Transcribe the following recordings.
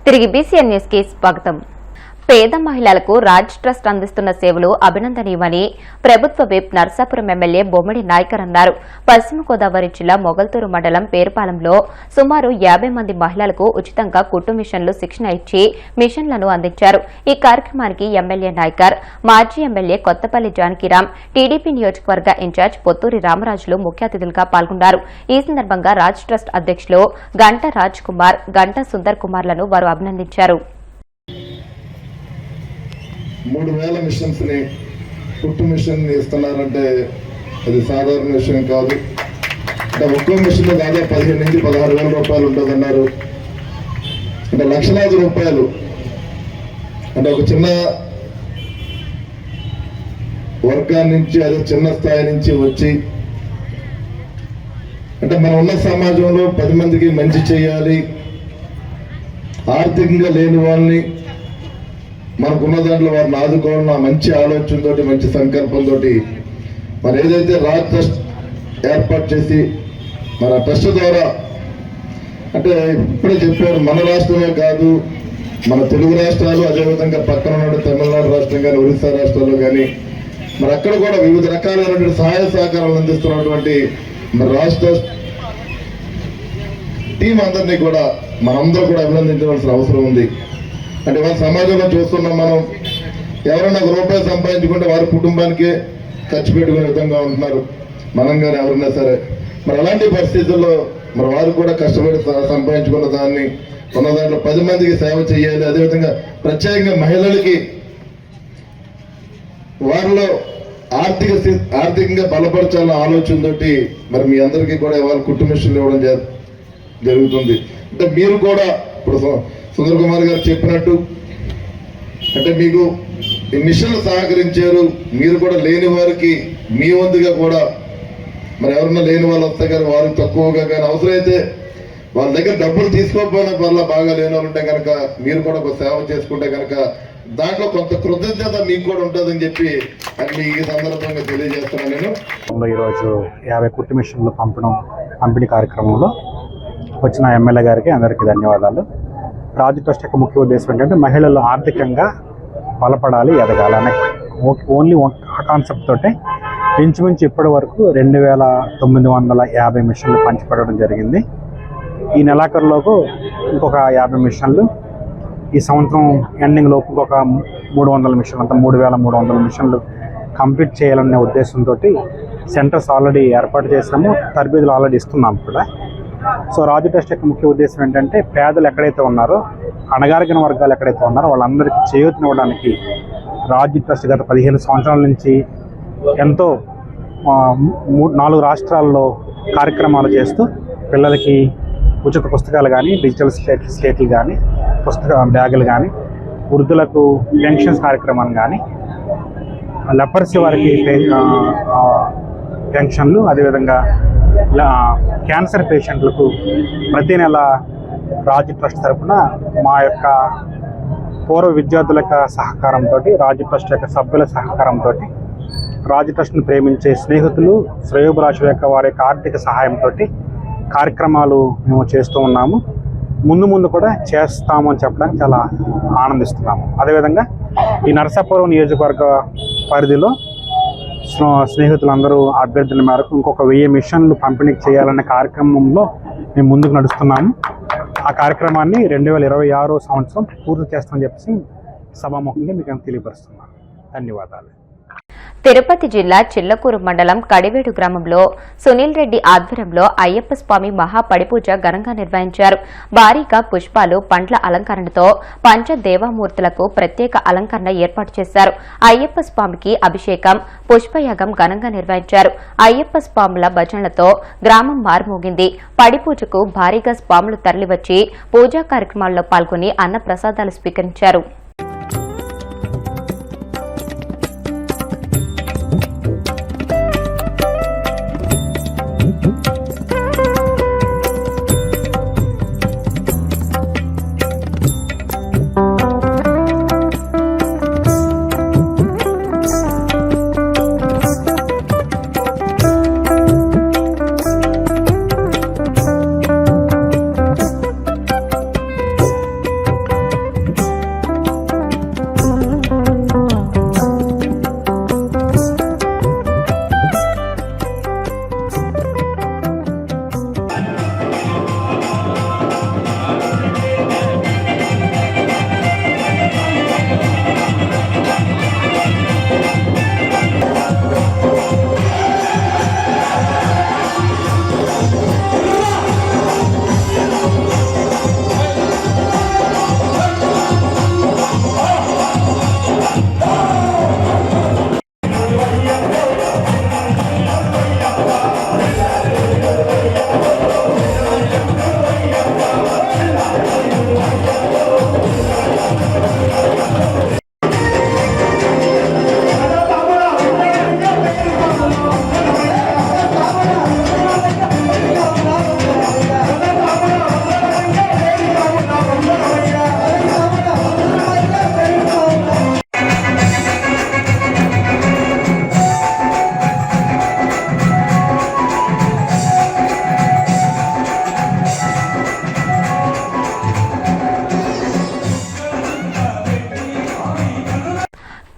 తిరిగి BCN news కి స్వాగతం. పేద మహిళలకు రాజ్ ట్రస్ట్ అందిస్తున్న సేవలు అభినందనీయమని ప్రభుత్వ విప్ నర్సాపురం ఎమ్మెల్యే బొమ్మడి నాయకర్ అన్నారు. పశ్చిమ గోదావరి జిల్లా మొగల్తూరు మండలం పేరుపాలెంలో సుమారు 50 మంది మహిళలకు ఉచితంగా కుట్టు మిషన్లు శిక్షణ ఇచ్చి మిషన్లను అందించారు. ఈ కార్యక్రమానికి ఎమ్మెల్యే నాయకర్, మాజీ ఎమ్మెల్యే కొత్తపల్లి జానకిరాం, టీడీపీ నియోజకవర్గ ఇన్ఛార్జ్ పొత్తూరి రామరాజులు ముఖ్య అతిథులుగా పాల్గొన్నారు. ఈ సందర్భంగా రాజ్ ట్రస్ట్ అధ్యక్షులు గంట రాజ్ కుమార్, గంట సుందర్ కుమార్లను వారు అభినందించారు. 3000 మిషన్స్ ని కుట్టు మిషన్ ఇస్తున్నారంటే అది సాధారణ విషయం కాదు. అంటే ఒక్కో మిషన్ దాదాపు 15 నుంచి 16,000 రూపాయలు ఉంటుందన్నారు. అంటే లక్షలాది రూపాయలు. అంటే ఒక చిన్న వర్గాన్ని నుంచి, అదే చిన్న స్థాయి నుంచి వచ్చి, అంటే మనం ఉన్న సమాజంలో 10 మందికి మంచి చేయాలి, ఆర్థికంగా లేని వాళ్ళని మనకున్న దాంట్లో వారిని ఆదుకోవాలన్న మంచి ఆలోచనతో, మంచి సంకల్పంతో మరి ఏదైతే రాజ్ ట్రస్ట్ ఏర్పాటు చేసి మన ట్రస్ట్ ద్వారా, అంటే ఇప్పుడే చెప్పారు, మన రాష్ట్రమే కాదు, మన తెలుగు రాష్ట్రాలు, అదేవిధంగా పక్కన ఉన్న తమిళనాడు రాష్ట్రం కానీ, ఒరిస్సా రాష్ట్రాల్లో కానీ మరి అక్కడ కూడా వివిధ రకాలైనటువంటి సహాయ సహకారాలు అందిస్తున్నటువంటి మరి రాజ్ ట్రస్ట్ టీం అందరినీ కూడా మనందరూ కూడా అభినందించవలసిన అవసరం ఉంది. అంటే మన సమాజంలో చూస్తున్నాం, మనం ఎవరైనా ₹1 సంపాదించుకుంటే వారి కుటుంబానికే ఖర్చు పెట్టుకునే విధంగా ఉంటున్నారు, మనం కానీ ఎవరైనా సరే. మరి అలాంటి పరిస్థితుల్లో మరి వారు కూడా కష్టపడి సంపాదించుకున్న దాన్ని ఉన్న దాంట్లో 10 మందికి సేవ చేయాలి. అదేవిధంగా ప్రత్యేకంగా మహిళలకి వారిలో ఆర్థికంగా బలపరచాలన్న ఆలోచనతోటి మరి మీ అందరికీ కూడా ఇవాళ కుట్టు మిషన్లు ఇవ్వడం జరుగుతుంది. అంటే మీరు కూడా ఇప్పుడు సుందర్ కుమార్ గారు చెప్పినట్టు, అంటే మీకు ఈ మిషన్లు సహకరించారు, మీరు కూడా లేని వారికి మీ వంతుగా కూడా మరి ఎవరన్నా లేని వాళ్ళు వస్తే కానీ వారికి తక్కువగా కానీ అవసరమైతే వాళ్ళ దగ్గర డబ్బులు తీసుకోకపోయినా వల్ల బాగా లేని వాళ్ళు ఉంటే కనుక మీరు కూడా ఒక సేవ చేసుకుంటే కనుక దాంట్లో కొంత కృతజ్ఞత మీకు కూడా ఉంటుందని చెప్పి అని ఈ సందర్భంగా తెలియజేస్తున్నాను. నేను ఈరోజు 50 కుట్టు మిషన్లు పంపిణీ కార్యక్రమంలో వచ్చిన ఎమ్మెల్యే గారికి అందరికీ ధన్యవాదాలు. రాజ్ ట్రస్ట్ యొక్క ముఖ్య ఉద్దేశం ఏంటంటే మహిళలు ఆర్థికంగా బలపడాలి, ఎదగాలి అనే ఓన్లీ ఆ కాన్సెప్ట్ తోటే ఇంచుమించు ఇప్పటి వరకు 2950 మిషన్లు పంచిపెట్టడం జరిగింది. ఈ నెలాఖరులోపు ఇంకొక 50 మిషన్లు, ఈ సంవత్సరం ఎండింగ్ లోపు ఇంకొక 300 మిషన్లు, అంతా 3300 మిషన్లు కంప్లీట్ చేయాలనే ఉద్దేశంతో సెంటర్స్ ఆల్రెడీ ఏర్పాటు చేసాము, తరబేదులు ఆల్రెడీ ఇస్తున్నాము కూడా. సో రాజ్ ట్రస్ట్ యొక్క ముఖ్య ఉద్దేశం ఏంటంటే పేదలు ఎక్కడైతే ఉన్నారో, అణగారిన వర్గాలు ఎక్కడైతే ఉన్నారో వాళ్ళందరికీ చేయూతనివ్వడానికి రాజ్ ట్రస్ట్ గత 15 సంవత్సరాల నుంచి ఎంతో 4 రాష్ట్రాల్లో కార్యక్రమాలు చేస్తూ పిల్లలకి ఉచిత పుస్తకాలు కానీ, డిజిటల్ స్లేట్లు కానీ, బ్యాగులు కానీ, వృద్ధులకు పెన్షన్స్ కార్యక్రమాలు కానీ, లెపర్సీ వారికి పెన్షన్లు, అదేవిధంగా క్యాన్సర్ పేషెంట్లకు ప్రతి నెల రాజ్ ట్రస్ట్ తరఫున మా యొక్క పూర్వ విద్యార్థుల యొక్క సహకారంతో, రాజ్ ట్రస్ట్ యొక్క సభ్యుల సహకారంతో, రాజ్ ట్రస్ట్ని ప్రేమించే స్నేహితులు, శ్రేయోభిలాషుల యొక్క వారి యొక్క ఆర్థిక సహాయంతో కార్యక్రమాలు మేము చేస్తూ ఉన్నాము. ముందు కూడా చేస్తాము అని చెప్పడానికి చాలా ఆనందిస్తున్నాము. అదేవిధంగా ఈ నరసాపురం నియోజకవర్గ పరిధిలో స్నేహితులందరూ అభ్యర్థుల మేరకు ఇంకొక 1000 మిషన్లు పంపిణీ చేయాలనే కార్యక్రమంలో మేము ముందుకు నడుస్తున్నాము. ఆ కార్యక్రమాన్ని 2026 సంవత్సరం పూర్తి చేస్తామని చెప్పేసి సభాముఖంగా మీకు తెలియపరుస్తున్నాను. ధన్యవాదాలు. తిరుపతి జిల్లా చిల్లకూరు మండలం కడివేడు గ్రామంలో సునీల్ రెడ్డి ఆధ్వర్యంలో అయ్యప్ప స్వామి మహాపడిపూజ ఘనంగా నిర్వహించారు. భారీగా పుష్పాలు, పండ్ల అలంకరణతో పంచదేవామూర్తులకు ప్రత్యేక అలంకరణ ఏర్పాటు చేశారు. అయ్యప్ప స్వామికి అభిషేకం, పుష్పయాగం ఘనంగా నిర్వహించారు. అయ్యప్ప స్వాముల భజనలతో గ్రామం మారుమోగింది. పడిపూజకు భారీగా స్వాములు తరలివచ్చి పూజా కార్యక్రమాల్లో పాల్గొని అన్న ప్రసాదాలు స్వీకరించారు.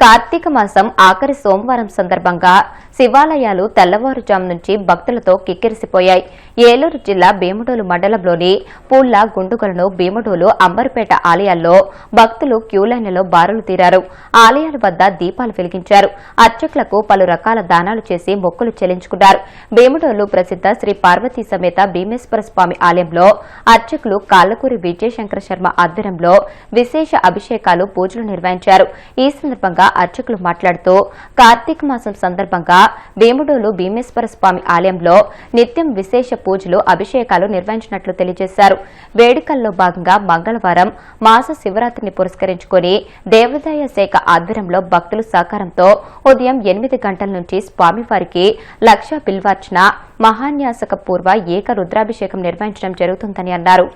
కార్తీక మాసం ఆఖరి సోమవారం సందర్భంగా శివాలయాలు తెల్లవారుజాము నుంచి భక్తులతో కిక్కిరిసిపోయాయి. ఏలూరు జిల్లా భీమడోలు మండలంలోని పూళ్ల గుండుగలను భీమడోలు అంబర్పేట ఆలయాల్లో భక్తులు క్యూలైన్లలో బారులు తీరారు. ఆలయాల వద్ద దీపాలు వెలిగించారు. అర్చకులకు పలు రకాల దానాలు చేసి మొక్కులు చెల్లించుకున్నారు. భీమడోలు ప్రసిద్ధ శ్రీ పార్వతీ సమేత భీమేశ్వర స్వామి ఆలయంలో అర్చకులు కాళ్లకూరి విజయశంకర శర్మ ఆధ్వర్యంలో విశేష అభిషేకాలు పూజలు నిర్వహించారు. ఈ సందర్భంగా అర్చకులు మాట్లాడుతూ కార్తీక మాసం సందర్భంగా భీమడోలు భీమేశ్వర స్వామి ఆలయంలో నిత్యం విశేష పూజలు అభిషేకాలు నిర్వహించినట్లు తెలియజేశారు. వేడుకల్లో భాగంగా మంగళవారం మాస శివరాత్రిని పురస్కరించుకుని దేవాదాయ శాఖ ఆధ్వర్యంలో భక్తుల సహకారంతో ఉదయం 8 గంటల నుంచి స్వామివారికి లక్ష బిల్వార్చన మహాన్యాసక పూర్వ ఏక రుద్రాభిషేకం నిర్వహించడం జరుగుతుందని అన్నారు.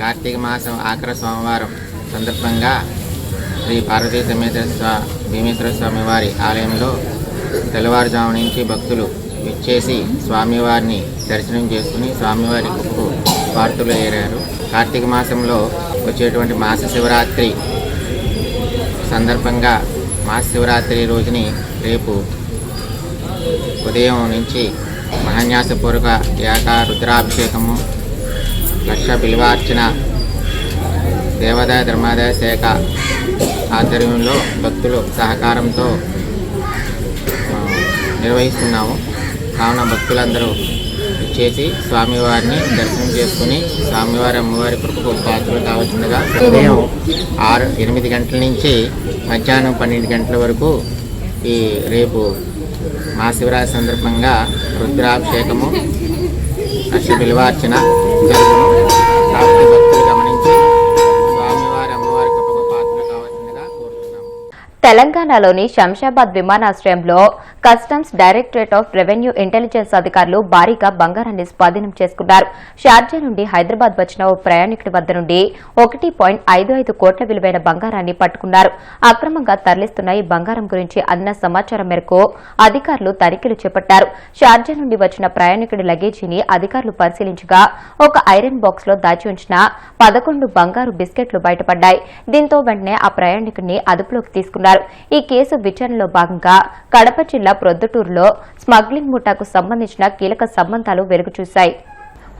కార్తీక మాసం ఆఖరి సోమవారం సందర్భంగా శ్రీ పార్వతీ సమేత భీమేశ్వర స్వామి వారి ఆలయంలో తెల్లవారుజాము నుంచి భక్తులు విచ్చేసి స్వామివారిని దర్శనం చేసుకుని స్వామివారి కృపకు పాత్రులు ఏరారు. కార్తీక మాసంలో వచ్చేటువంటి మాస శివరాత్రి సందర్భంగా మాస శివరాత్రి రోజుని రేపు ఉదయం నుంచి మహాన్యాసపూర్వక ఏక రుద్రాభిషేకము లక్ష బిల్వార్చన దేవాదాయ ధర్మాదాయ శాఖ ఆధ్వర్యంలో భక్తులు సహకారంతో నిర్వహిస్తున్నాము. కావున భక్తులందరూ ఇచ్చేసి స్వామివారిని దర్శనం చేసుకుని స్వామివారి అమ్మవారి కృపకు పాత్రలు కావాల్సిందిగా ఉదయం 8 గంటల నుంచి మధ్యాహ్నం 12 గంటల వరకు ఈ రేపు మహాశివరాత్రి సందర్భంగా రుద్రాభిషేకము లక్ష బిల్వార్చన జరుగును. కాబట్టి భక్తులు గమనించి స్వామివారి అమ్మవారి కృపకు పాత్రలు కావాల్సిందిగా కోరుతున్నాము. తెలంగాణలోని శంషాబాద్ విమానాశ్రయంలో customs directorate of revenue intelligence అధికారులు భారీగా బంగారాన్ని స్వాధీనం చేసుకున్నారు. షార్జా నుండి హైదరాబాద్ వచ్చిన ఓ ప్రయాణికుడి వద్ద నుండి 1.55 కోట్ల విలువైన బంగారాన్ని పట్టుకున్నారు. అక్రమంగా తరలిస్తున్న ఈ బంగారం గురించి అందిన సమాచారం మేరకు అధికారులు తనిఖీలు చేపట్టారు. షార్జా నుండి వచ్చిన ప్రయాణికుడి లగేజీని అధికారులు పరిశీలించగా ఒక ఐరన్ బాక్స్ లో దాచి ఉంచిన 11 బంగారు బిస్కెట్లు బయటపడ్డాయి. దీంతో వెంటనే ఆ ప్రయాణికుడిని అదుపులోకి తీసుకున్నారు. ఈ కేసు విచారణలో భాగంగా కడప జిల్లా ప్రొద్దుటూరులో స్మగ్లింగ్ ముఠాకు సంబంధించిన కీలక సంబంధాలు వెలుగుచూశాయి.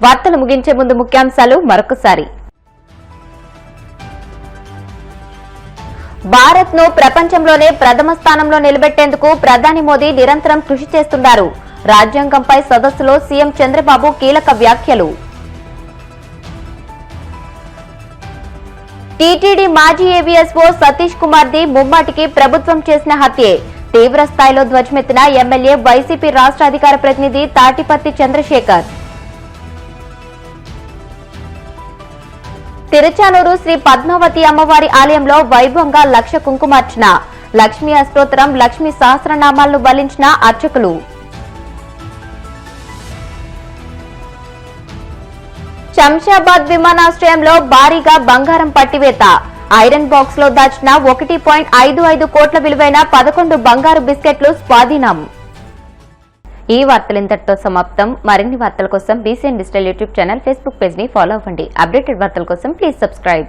వార్తలు ముగించే ముందు ముఖ్యాంశాలు మరొకసారి. భారత్ ను ప్రపంచంలోనే ప్రథమ స్థానంలో నిలబెట్టేందుకు ప్రధాని మోదీ నిరంతరం కృషి చేస్తున్నారు. రాజ్యాంగంపై సదస్సులో సీఎం చంద్రబాబు కీలక వ్యాఖ్యలు. టీటీడీ మాజీ ఏవీఎస్ఓ సతీష్ కుమార్ ది ముమ్మాటికి ప్రభుత్వం చేసిన హత్యే. తీవ్ర స్థాయిలో ధ్వజమెత్తిన ఎమ్మెల్యే వైసీపీ రాష్ట్ర అధికార ప్రతినిధి తాటిపత్తి చంద్రశేఖర్. తిరుచానూరు శ్రీ పద్మావతి అమ్మవారి ఆలయంలో వైభవంగా లక్ష కుంకుమార్చన. లక్ష్మీ అష్టోత్తరం లక్ష్మీ సహస్రనామాలను వల్లించిన అర్చకులు. శంషాబాద్ విమానాశ్రయంలో భారీగా బంగారం పట్టివేత. ఐరన్ బాక్స్ లో దాచిన 1.55 కోట్ల విలువైన 11 బంగారు బిస్కెట్లు స్వాధీనం. ఈ వార్తలు ఇంతటితో సమాప్తం. మరిన్ని వార్తల కోసం BCN digital YouTube channel, Facebook page ని ఫాలో అవ్వండి. అప్డేటెడ్ వార్తల కోసం ప్లీజ్ సబ్స్క్రైబ్.